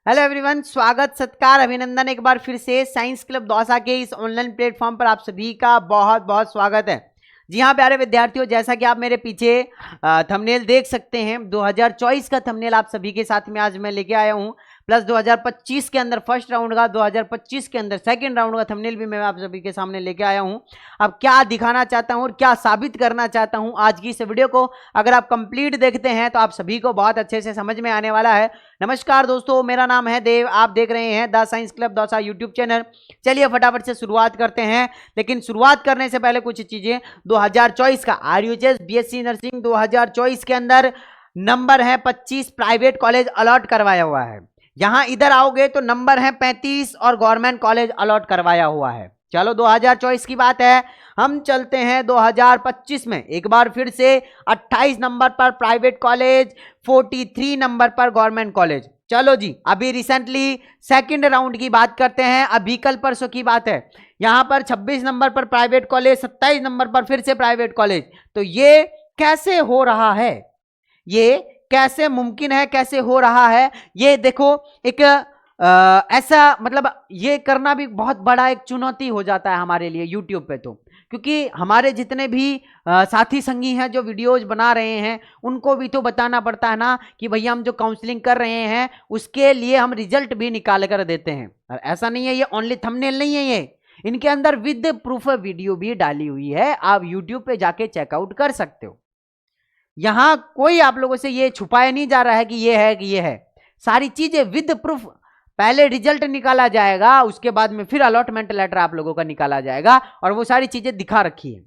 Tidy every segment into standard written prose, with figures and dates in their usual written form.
Hello everyone, स्वागत सत्कार अभिनंदन एक बार फिर से साइंस क्लब दौसा के इस ऑनलाइन प्लेटफॉर्म पर आप सभी का बहुत बहुत स्वागत है। जी हाँ प्यारे विद्यार्थियों, जैसा कि आप मेरे पीछे थंबनेल देख सकते हैं, 2024 का थंबनेल आप सभी के साथ में आज मैं लेके आया हूँ। प्लस 2025 के अंदर फर्स्ट राउंड का, 2025 के अंदर सेकंड राउंड का थंबनेल भी मैं आप सभी के सामने लेके आया हूँ। अब क्या दिखाना चाहता हूँ और क्या साबित करना चाहता हूँ आज की इस वीडियो को अगर आप कंप्लीट देखते हैं तो आप सभी को बहुत अच्छे से समझ में आने वाला है। नमस्कार दोस्तों, मेरा नाम है देव, आप देख रहे हैं the science club Dausa YouTube channel. चलिए फटाफट से शुरुआत करते हैं, लेकिन शुरुआत करने से पहले कुछ चीजें। 2024 का आरयूएचएस बीएससी नर्सिंग 2024 के अंदर नंबर है 25, प्राइवेट कॉलेज अलॉट करवाया हुआ है। यहां इधर आओगे तो नंबर है 35 और गवर्नमेंट कॉलेज अलॉट करवाया हुआ है। चलो 2024 की बात है, हम चलते हैं 2025 में। एक बार फिर से 28 नंबर पर प्राइवेट कॉलेज, 43 नंबर पर गवर्नमेंट कॉलेज। चलो जी, अभी रिसेंटली सेकंड राउंड की बात करते हैं। अभी कल परसों की बात है, यहां पर 26 नंबर पर प्राइवेट कॉलेज, 27 नंबर पर फिर से प्राइवेट कॉलेज। तो ये कैसे हो रहा है, ये कैसे मुमकिन है, कैसे हो रहा है? ये देखो, एक ऐसा मतलब ये करना भी बहुत बड़ा एक चुनौती हो जाता है हमारे लिए यूट्यूब पे। तो क्योंकि हमारे जितने भी साथी संगी हैं जो वीडियोज बना रहे हैं, उनको भी तो बताना पड़ता है ना कि भैया हम जो काउंसलिंग कर रहे हैं उसके लिए हम रिजल्ट भी निकाल कर देते हैं। और ऐसा नहीं है ये ओनली थंबनेल नहीं है, ये इनके अंदर विद प्रूफ वीडियो भी डाली हुई है। आप यूट्यूब पे जाके चेकआउट कर सकते हो। यहां कोई आप लोगों से ये छुपाया नहीं जा रहा है कि ये है कि ये है, सारी चीजें विद प्रूफ। पहले रिजल्ट निकाला जाएगा, उसके बाद में फिर अलॉटमेंट लेटर आप लोगों का निकाला जाएगा और वो सारी चीजें दिखा रखी है।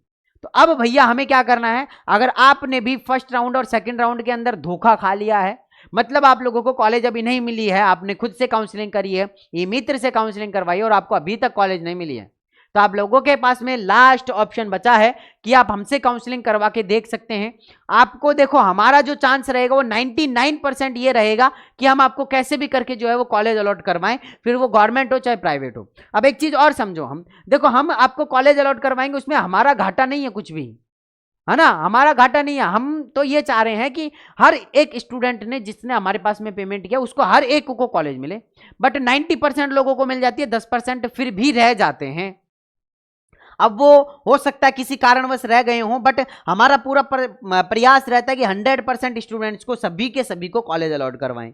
तो अब भैया हमें क्या करना है, अगर आपने भी फर्स्ट राउंड और सेकंड राउंड के अंदर धोखा खा लिया है, मतलब आप लोगों को कॉलेज अभी नहीं मिली है, आपने खुद से काउंसलिंग करी है, ये मित्र से काउंसलिंग करवाई और आपको अभी तक कॉलेज नहीं मिली है, तो आप लोगों के पास में लास्ट ऑप्शन बचा है कि आप हमसे काउंसलिंग करवा के देख सकते हैं। आपको देखो, हमारा जो चांस रहेगा वो 99% ये रहेगा कि हम आपको कैसे भी करके जो है वो कॉलेज अलॉट करवाएं, फिर वो गवर्नमेंट हो चाहे प्राइवेट हो। अब एक चीज और समझो, हम देखो हम आपको कॉलेज अलॉट करवाएंगे, उसमें हमारा घाटा नहीं है कुछ भी, है ना, हमारा घाटा नहीं है। हम तो ये चाह रहे हैं कि हर एक स्टूडेंट ने जिसने हमारे पास में पेमेंट किया उसको हर एक को कॉलेज मिले। बट 90% लोगों को मिल जाती है, 10% फिर भी रह जाते हैं। अब वो हो सकता है किसी कारणवश रह गए हों, बट हमारा पूरा प्रयास रहता है कि 100% स्टूडेंट्स को, सभी के सभी को कॉलेज अलॉट करवाएं,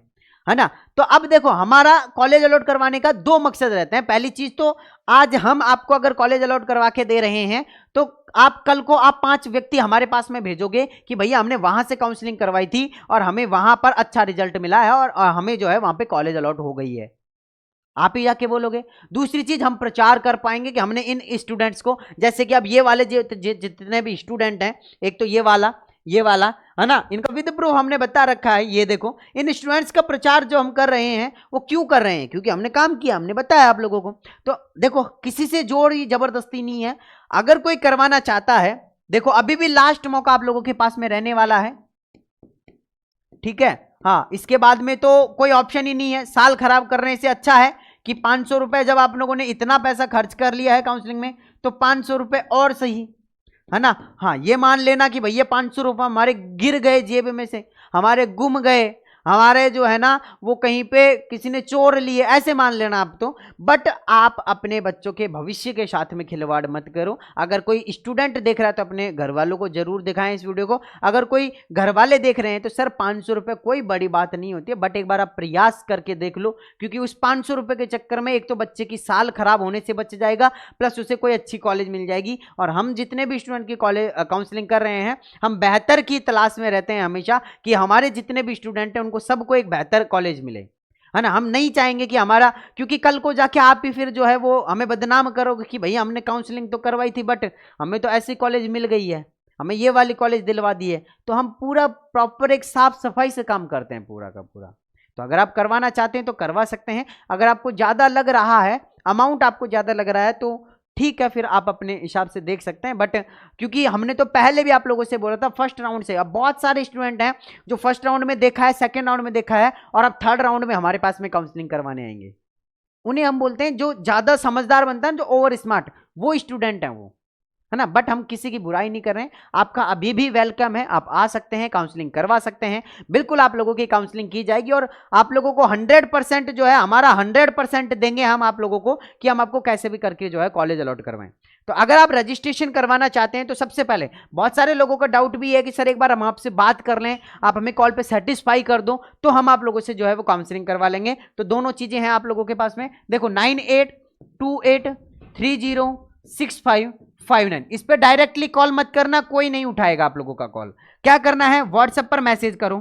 है ना। तो अब देखो, हमारा कॉलेज अलॉट करवाने का दो मकसद रहते हैं। पहली चीज तो आज हम आपको अगर कॉलेज अलॉट करवा के दे रहे हैं तो आप कल को आप 5 व्यक्ति हमारे पास में भेजोगे कि भैया हमने वहां से काउंसलिंग करवाई थी और हमें वहां पर अच्छा रिजल्ट मिला है और हमें जो है वहां पे कॉलेज अलॉट हो गई है, आप ही जाके बोलोगे। दूसरी चीज, हम प्रचार कर पाएंगे कि हमने इन स्टूडेंट्स को, जैसे कि अब ये वाले जितने भी स्टूडेंट हैं, एक तो ये वाला है ना, इनका विद प्रूफ हमने बता रखा है। ये देखो, इन स्टूडेंट्स का प्रचार जो हम कर रहे हैं वो क्यों कर रहे हैं, क्योंकि हमने काम किया, हमने बताया आप लोगों को। तो देखो, किसी से जोर जबरदस्ती नहीं है। अगर कोई करवाना चाहता है, देखो अभी भी लास्ट मौका आप लोगों के पास में रहने वाला है, ठीक है। हाँ, इसके बाद में तो कोई ऑप्शन ही नहीं है। साल खराब करने से अच्छा है कि 500 रुपए, जब आप लोगों ने इतना पैसा खर्च कर लिया है काउंसलिंग में, तो 500 रुपए और सही, है ना। हाँ, ये मान लेना कि भैया 500 रुपए हमारे गिर गए जेब में से, हमारे गुम गए, हमारे जो है ना वो कहीं पे किसी ने चोर लिए, ऐसे मान लेना आप तो। बट आप अपने बच्चों के भविष्य के साथ में खिलवाड़ मत करो। अगर कोई स्टूडेंट देख रहा है तो अपने घर वालों को जरूर दिखाएं इस वीडियो को। अगर कोई घर वाले देख रहे हैं तो सर 500 रुपये कोई बड़ी बात नहीं होती है, बट एक बार आप प्रयास करके देख लो, क्योंकि उस 500 रुपये के चक्कर में एक तो बच्चे की साल खराब होने से बच जाएगा, प्लस उसे कोई अच्छी कॉलेज मिल जाएगी। और हम जितने भी स्टूडेंट की कॉलेज काउंसलिंग कर रहे हैं, हम बेहतर की तलाश में रहते हैं हमेशा कि हमारे जितने भी स्टूडेंट हैं उनको सबको एक बेहतर कॉलेज मिले, है ना। हम नहीं चाहेंगे कि हमारा, क्योंकि कल को जाके आप ही फिर जो है वो हमें बदनाम करोगे कि भैया हमने काउंसलिंग तो करवाई थी बट हमें तो ऐसी कॉलेज मिल गई है, हमें ये वाली कॉलेज दिलवा दी है। तो हम पूरा प्रॉपर एक साफ सफाई से काम करते हैं पूरा का पूरा। तो अगर आप करवाना चाहते हैं तो करवा सकते हैं। अगर आपको ज्यादा लग रहा है, अमाउंट आपको ज्यादा लग रहा है, तो ठीक है, फिर आप अपने हिसाब से देख सकते हैं। बट क्योंकि हमने तो पहले भी आप लोगों से बोला था फर्स्ट राउंड से, अब बहुत सारे स्टूडेंट हैं जो फर्स्ट राउंड में देखा है, सेकंड राउंड में देखा है और अब थर्ड राउंड में हमारे पास में काउंसलिंग करवाने आएंगे। उन्हें हम बोलते हैं जो ज्यादा समझदार बनता है, जो ओवर स्मार्ट, वो स्टूडेंट है वो, है ना। बट हम किसी की बुराई नहीं कर रहे हैं, आपका अभी भी वेलकम है, आप आ सकते हैं, काउंसलिंग करवा सकते हैं, बिल्कुल आप लोगों की काउंसलिंग की जाएगी और आप लोगों को 100% जो है हमारा 100% देंगे हम आप लोगों को कि हम आपको कैसे भी करके जो है कॉलेज अलॉट करवाएं। तो अगर आप रजिस्ट्रेशन करवाना चाहते हैं तो सबसे पहले बहुत सारे लोगों का डाउट भी है कि सर एक बार हम आपसे बात कर लें, आप हमें कॉल पे सेटिस्फाई कर दो तो हम आप लोगों से जो है वो काउंसलिंग करवा लेंगे। तो दोनों चीजें हैं आप लोगों के पास में, देखो 9828306559, इस पर डायरेक्टली कॉल मत करना, कोई नहीं उठाएगा आप लोगों का कॉल। क्या करना है, व्हाट्सएप पर मैसेज करो।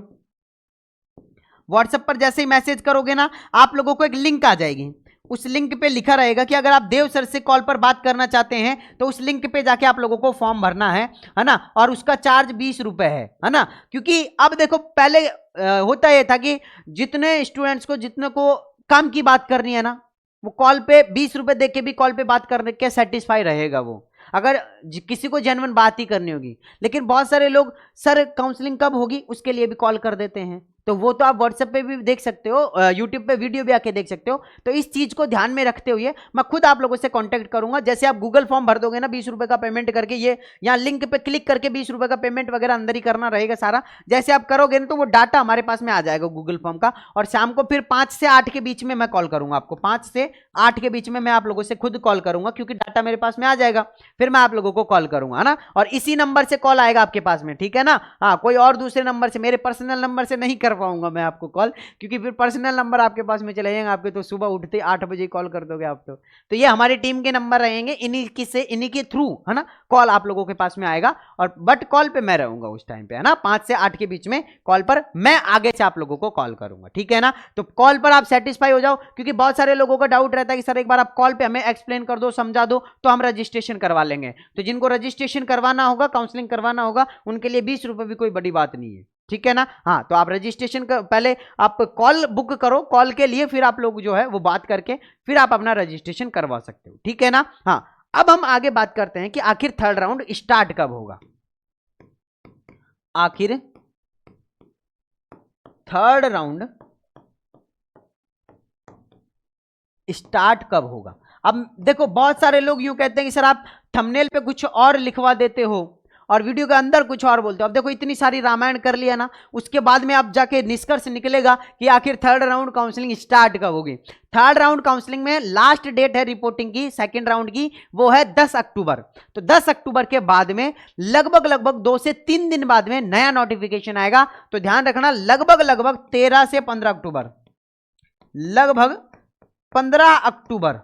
व्हाट्सएप पर जैसे ही मैसेज करोगे ना, आप लोगों को एक लिंक आ जाएगी, उस लिंक पे लिखा रहेगा कि अगर आप देव सर से कॉल पर बात करना चाहते हैं तो उस लिंक पे जाके आप लोगों को फॉर्म भरना है ना, और उसका चार्ज 20 रुपए है ना। क्योंकि अब देखो पहले होता यह था कि जितने स्टूडेंट्स को, जितने को काम की बात करनी है ना, वो कॉल पे 20 रुपए दे के भी कॉल पे बात करने के सेटिस्फाई रहेगा वो, अगर किसी को जेन्युइन बात ही करनी होगी। लेकिन बहुत सारे लोग सर काउंसलिंग कब होगी उसके लिए भी कॉल कर देते हैं, तो वो तो आप व्हाट्सएप पे भी देख सकते हो, यूट्यूब पे वीडियो भी आके देख सकते हो। तो इस चीज को ध्यान में रखते हुए मैं खुद आप लोगों से कांटेक्ट करूंगा। जैसे आप गूगल फॉर्म भर दोगे ना 20 रुपए का पेमेंट करके, ये यहाँ लिंक पे क्लिक करके 20 रुपए का पेमेंट वगैरह अंदर ही करना रहेगा सारा। जैसे आप करोगे ना तो वो डाटा हमारे पास में आ जाएगा गूगल फॉर्म का, और शाम को फिर 5 से 8 के बीच में मैं कॉल करूंगा आपको, 5 से 8 के बीच में मैं आप लोगों से खुद कॉल करूंगा, क्योंकि डाटा मेरे पास में आ जाएगा, फिर मैं आप लोगों को कॉल करूंगा ना। और इसी नंबर से कॉल आएगा आपके पास में, ठीक है ना। हाँ, कोई और दूसरे नंबर से, मेरे पर्सनल नंबर से नहीं कर पाऊंगा मैं आपको कॉल, क्योंकि फिर पर्सनल नंबर आपके पास में चले जाएंगे आपके, तो सुबह उठते 8 बजे कॉल कर दोगे आप तो ये हमारी टीम के नंबर रहेंगे, इन्हीं के थ्रू है ना कॉल आप लोगों के पास में आएगा। और बट कॉल पे मैं रहूंगा उस टाइम पे, है ना, 5 से 8 के बीच में कॉल पर मैं आगे से आप लोगों को कॉल करूंगा, ठीक है ना। तो कॉल पर आप सेटिस्फाई हो जाओ, क्योंकि बहुत सारे लोगों का डाउट रहता है कि सर एक बार आप कॉल पे हमें एक्सप्लेन कर दो, समझा दो, तो हम रजिस्ट्रेशन करवा लेंगे। तो जिनको रजिस्ट्रेशन करवाना होगा, काउंसलिंग करवाना होगा, उनके लिए 20 रुपए भी कोई बड़ी बात नहीं है, ठीक है ना। हाँ, तो आप रजिस्ट्रेशन कर, पहले आप कॉल बुक करो, कॉल के लिए फिर आप लोग जो है वो बात करके फिर आप अपना रजिस्ट्रेशन करवा सकते हो, ठीक है ना। हाँ, अब हम आगे बात करते हैं कि आखिर थर्ड राउंड स्टार्ट कब होगा। आखिर थर्ड राउंड स्टार्ट कब होगा। अब देखो बहुत सारे लोग यूं कहते हैं कि सर आप थंबनेल पे कुछ और लिखवा देते हो और वीडियो के अंदर कुछ और बोलते हो। अब देखो इतनी सारी रामायण कर लिया ना, उसके बाद में आप जाके निष्कर्ष निकलेगा कि आखिर थर्ड राउंड काउंसलिंग स्टार्ट कब होगी। थर्ड राउंड काउंसलिंग में लास्ट डेट है रिपोर्टिंग की, सेकंड राउंड की, वो है 10 अक्टूबर। तो 10 अक्टूबर के बाद में लगभग 2 से 3 दिन बाद में नया नोटिफिकेशन आएगा। तो ध्यान रखना, लगभग 13 से 15 अक्टूबर, लगभग 15 अक्टूबर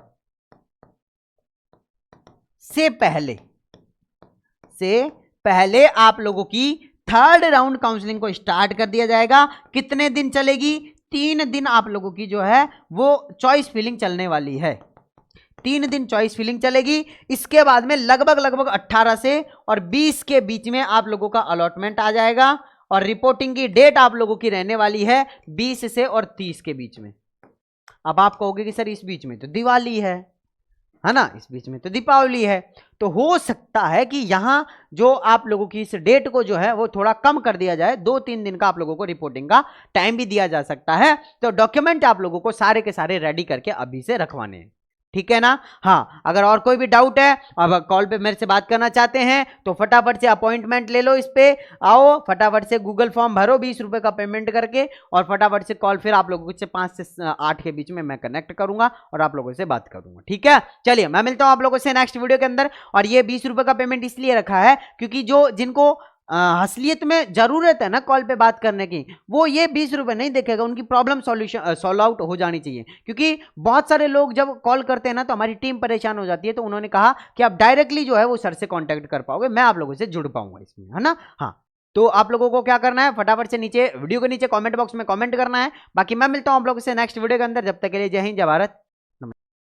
से पहले आप लोगों की थर्ड राउंड काउंसलिंग को स्टार्ट कर दिया जाएगा। कितने दिन चलेगी? 3 दिन आप लोगों की जो है वो चॉइस फिलिंग चलने वाली है। 3 दिन चॉइस फिलिंग चलेगी। इसके बाद में लगभग 18 से और 20 के बीच में आप लोगों का अलॉटमेंट आ जाएगा और रिपोर्टिंग की डेट आप लोगों की रहने वाली है 20 से और 30 के बीच में। अब आप कहोगे कि सर इस बीच में तो दिवाली है ना, इस बीच में तो दीपावली है, तो हो सकता है कि यहां जो आप लोगों की इस डेट को जो है वो थोड़ा कम कर दिया जाए, 2-3 दिन का आप लोगों को रिपोर्टिंग का टाइम भी दिया जा सकता है। तो डॉक्यूमेंट आप लोगों को सारे के सारे रेडी करके अभी से रखवाने हैं, ठीक है ना। हाँ, अगर और कोई भी डाउट है, अब कॉल पे मेरे से बात करना चाहते हैं तो फटाफट से अपॉइंटमेंट ले लो, इस पे आओ, फटाफट से गूगल फॉर्म भरो 20 रुपए का पेमेंट करके, और फटाफट से कॉल फिर आप लोगों से 5 से 8 के बीच में मैं कनेक्ट करूंगा और आप लोगों से बात करूंगा, ठीक है। चलिए, मैं मिलता हूं आप लोगों से नेक्स्ट वीडियो के अंदर। और ये 20 रुपए का पेमेंट इसलिए रखा है क्योंकि जिनको असलियत में जरूरत है ना कॉल पे बात करने की, वो ये 20 रुपए नहीं देखेगा, उनकी प्रॉब्लम सॉल्व आउट हो जानी चाहिए। क्योंकि बहुत सारे लोग जब कॉल करते हैं ना तो हमारी टीम परेशान हो जाती है, तो उन्होंने कहा कि आप डायरेक्टली जो है वो सर से कांटेक्ट कर पाओगे, मैं आप लोगों से जुड़ पाऊंगा इसमें, है ना। हाँ, तो आप लोगों को क्या करना है, फटाफट से नीचे वीडियो के नीचे कमेंट बॉक्स में कमेंट करना है। बाकी मैं मिलता हूं आप लोगों से नेक्स्ट वीडियो के अंदर। जब तक के लिए जय हिंद, जय भारत।